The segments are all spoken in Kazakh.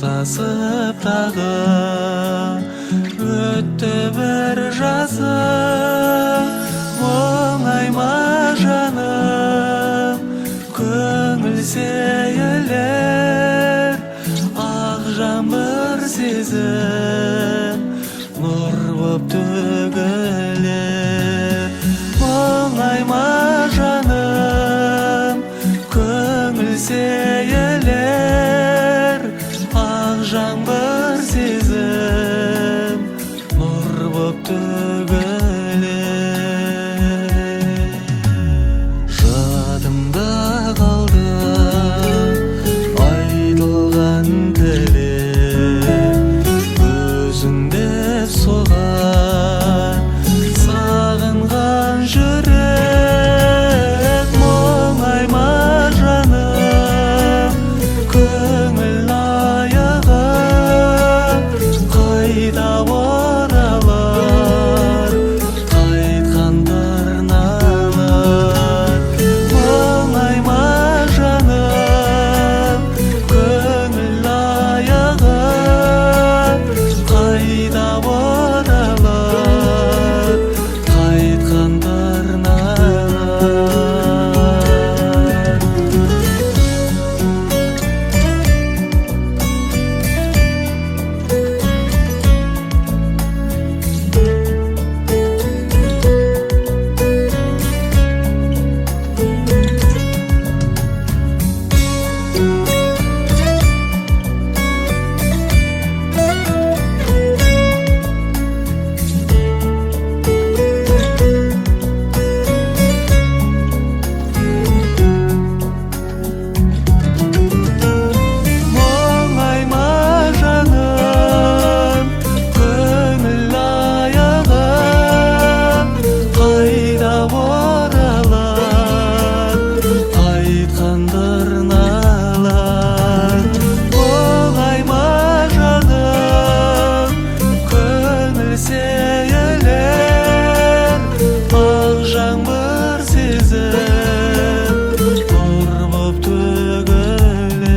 қоштасып тағы өтті бір жазым. Оңай ма жаным, көңіл сейілер, ақ жаңбыр сезім нұр боп төгілер. Оңай ма жаным, көңіл сейілер, ақ жаңбыр сезім нұр боп төгілер. Жадымда қалды айтылған тілек, өзіңде соғар сағынған жүрек. Оңай ма жаным, көңіл аяғы қайда оралар, қайтқан тырналар. Оңай ма жаным, көңіл аяғы қайда оралар, қайтқан тырналар. Оңай ма жаным, көңіл аяғы қайда оралар, қайтқан тырналар. Оңай ма жаным, көңіл сейілер, ақ жаңбыр сезім нұр боп төгілер.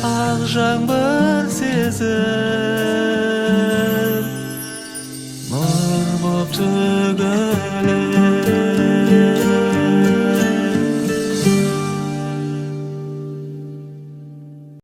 Ақ жаңбыр сезім нұр боп төгілер.